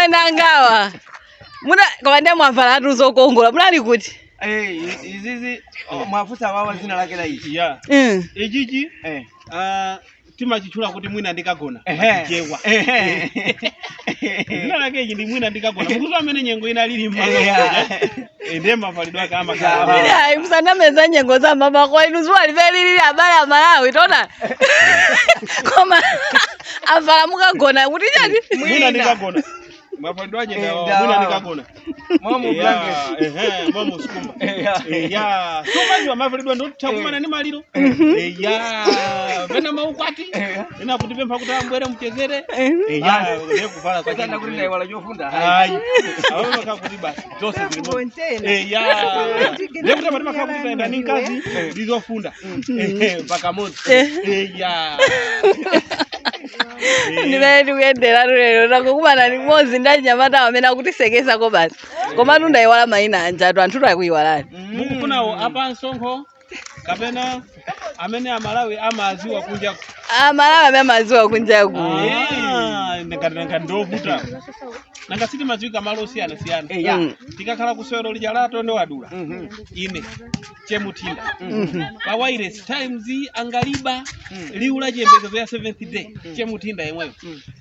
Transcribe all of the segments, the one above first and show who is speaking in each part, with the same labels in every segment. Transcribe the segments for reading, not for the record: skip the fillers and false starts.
Speaker 1: Mwenangawa. Muna kwande mwavala tuzokongola. Munali kuti?
Speaker 2: Izizi mwafusa wawa zina lake la hii.
Speaker 3: Yeah. Ejiji tima chichula kuti mwinandikagona. Jewa. Zina lake hii ndi mwinandikagona. Kuzo amene nyengo inalili mama. Ndema validwa kama kama.
Speaker 1: Bila msana meza nyengo za mama kwa inu zuwa livelili habari ya Malawi tona. Koma avala mukagona kuti chani?
Speaker 3: Mwinandikagona. Mapandwaje na mwinandikagona.
Speaker 2: Mama blanket.
Speaker 3: Mama sukuma. Soma jwa mavalidwa ndo takumana ni maliro. Vena maukwati. Ina kutipempa kutambwere mchezere. Ne kuvala kwa
Speaker 2: Tanda kuti wala jofunda.
Speaker 3: Hayi. Awe makakuti basi. Jose zilimo. Lekuta mati makakuti taenda ni kazi ndizofunda. Mpaka mozi.
Speaker 1: Ndimene kuyendera lero nakukumana ni mozi ndanyamata amene kutisekesa ko basi. Koma tunda iwala maina anja anthu takuyiwalani.
Speaker 3: Mukufunawo apa Nsonkho kapena amene amalawi amaziwa kunja.
Speaker 1: Malawi amaziwa kunja ku.
Speaker 3: Ndikatanga ndovuta. Nanga siti maziwika malo siyana. Tikakhala kuswero lija lato ndo wadula. Ine Che Muthinda. Pa wireless times angaliba liula chembekezo ya 7th day. Che Muthinda yemweyo.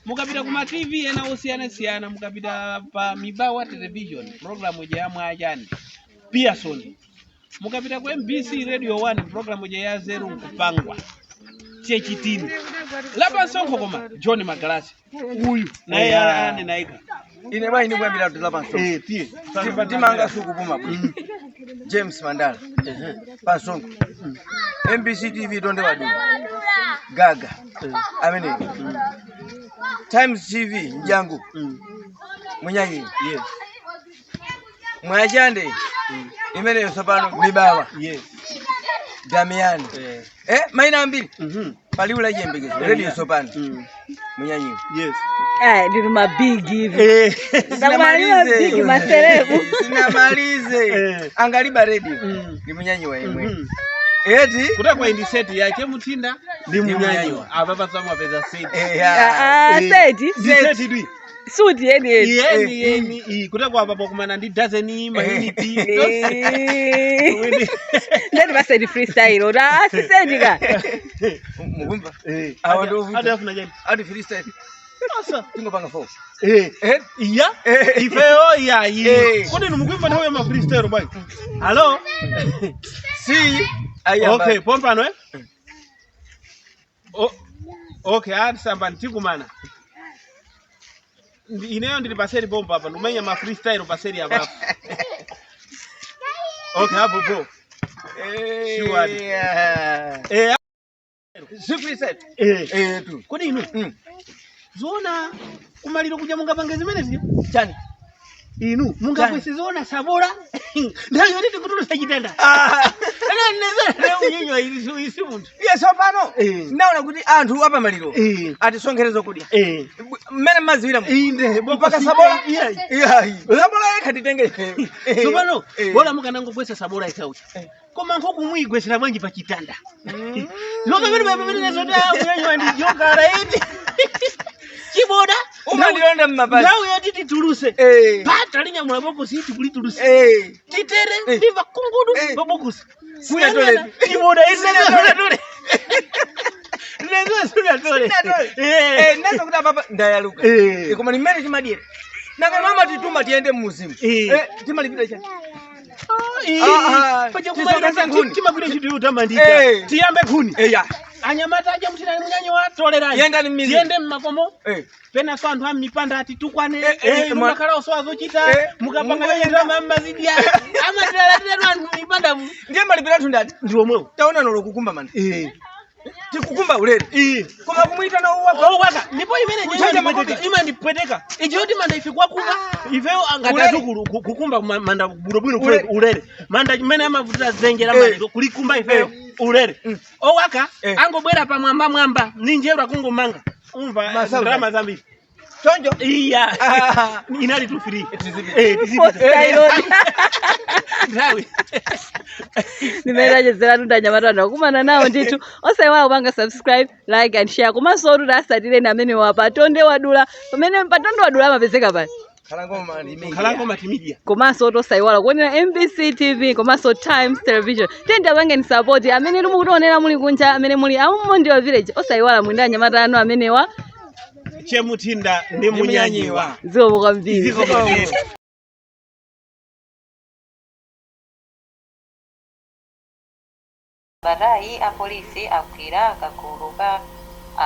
Speaker 3: Mukapita kuma TV ena osiyana mukapita pa Mibawa television program ya Chiani. Pearson. Mukapita kwa MBC Radio 1 program ya Zero kupangwa. Chechitini. Lapa Nsonkho koma John Magalasi. Uyu naye ani naika.
Speaker 2: Ine bai ni kwambira tulapa Nsonkho.
Speaker 3: Tie.
Speaker 2: Timanga suku puma. James Mandala. Pansonko. MBC TV donde wadu. Gaga. Amene. Times TV njangu. Munyanyi.
Speaker 3: Yes.
Speaker 2: Mwajande. Imene yosopano Mibawa.
Speaker 3: Yes.
Speaker 2: Damiani. Maina mbili. Paliula jembekezo. Radio Sopano. Munyanyi.
Speaker 3: Yes.
Speaker 1: Ndi mabig hivi. Sinamalize big maserebu.
Speaker 2: Sinamalize. Angaliba radio. Ni Munyanyi wa imwe. Eti
Speaker 3: kutakwa indiseti ya Che Muthinda ndi Munyanyi. Ababa samwa peza seti.
Speaker 1: Seti dwi. Suti
Speaker 3: Yeni kutakwa baba kumana ndi dozen mahiniti.
Speaker 1: Ndani basa di freestyle ora asisedi ka.
Speaker 2: Mukumva?
Speaker 3: Awado adafuna jani.
Speaker 2: Adi freestyle. Asa tingopanga 4.
Speaker 3: Iya? Ifeo iya. Kodi numukwimva nthawe ya freestyle bwana. Hello?
Speaker 2: Si
Speaker 3: okay, pompano Okay, samba ntikumana. Ineyo ndili paseri bomba hapa, numenya ma freestyle paseri hapa. Okay, hapo po.
Speaker 2: Freestyle. Tu.
Speaker 3: Kodi inu? Zona kumaliro kuja mungapange zimene zio?
Speaker 2: Chani.
Speaker 3: Inu mungakwese zona sabora. Ndayo nditi kutulusa chitenda. Neza unyinyo isi muntu.
Speaker 2: Sopano. Naona kuti anthu apa maliro. Atisonkherezo kudya. Mmene mazivira mu.
Speaker 3: Inde
Speaker 2: mpaka sabora. Sabora yakatitenge.
Speaker 3: Sopano bora mukanango kwesa sabora ikauti. Koma nkhoku mwigwesera bwanji pa chitanda. Zoka bene zota unyinyo ndi jokara iti. Kiboda
Speaker 2: umandionda mmapali
Speaker 3: nawe yotiti tuluse pata linya mwabokosi iti kulituluse titere ndiva kungudu babokosi
Speaker 2: sinatole
Speaker 3: kiboda isinatole sinatole
Speaker 2: nazo kuda papa ndayaluka koma limene chimadire nanga mama tituma tiende mmuzimu timalipita chani
Speaker 3: paja kumalira timagwira chinthu utamandika tiyambe khuni anyamata aja mthina Munyanyi wa tolerani yende mmakomo pena so anthu amipanda ati tukwane mukakhala oswazo chita mukapanga yenda mammazidia amatira anthu mipanda
Speaker 2: ndiye malipira thundati
Speaker 3: ndiomwe
Speaker 2: taona nolo kukumba mani tikukumba ulere koma kumuita na
Speaker 3: uwaka ndipo imene imandipweteka ichoti manda ife kwakuba ifeyo angatazukulu kukumba manda bwino ulere manda imene amavuta zengera maliro kulikumba ifeyo ulere owaka angobwera pa mwamba ninjera kungomanga umva drama zambiri
Speaker 2: chonjo
Speaker 3: iya inali tu free Ndawi
Speaker 1: nimeraje zera ndanyamata ndakumana nawo ndithu osayiwala kupanga subscribe like and share komanso kuti asatire amene wapa tonde wadula pamene patondo wadula amapezeka pali
Speaker 3: Khalangoma Media
Speaker 1: komanso tosaiwala kuonera MBC TV komanso Times Television tenda bangeni support amene mukutionera muli kunja amene muli Amumondi wa village osaiwala mwinda anyamata anu amenewa
Speaker 3: Che Muthinda ndi Munyanyiwa
Speaker 1: zikomo kwambiri
Speaker 4: Barai apolisi agwira akagulu ka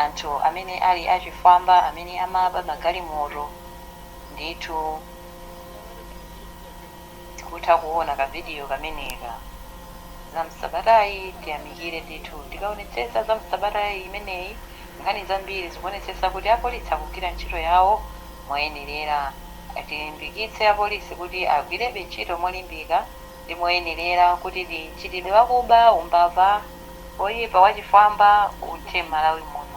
Speaker 4: anthu amene ali achifwamba amene amaba magalimoto ndithu tikutha kuona ka video kameneka za msabatayi tiyamikire ndithu tikaonetsetsa za msabatayi imeneyi nkhani zambiri zikuonetsetsa kuti apolisi akugwira ntchito yawo moyenerera tilimbikitse apolisi kuti agwirebe ntchito molimbika ndi moyenerera kuti tichitidwe wakuba umbava oyipa wachifwamba uthe Malawi muno.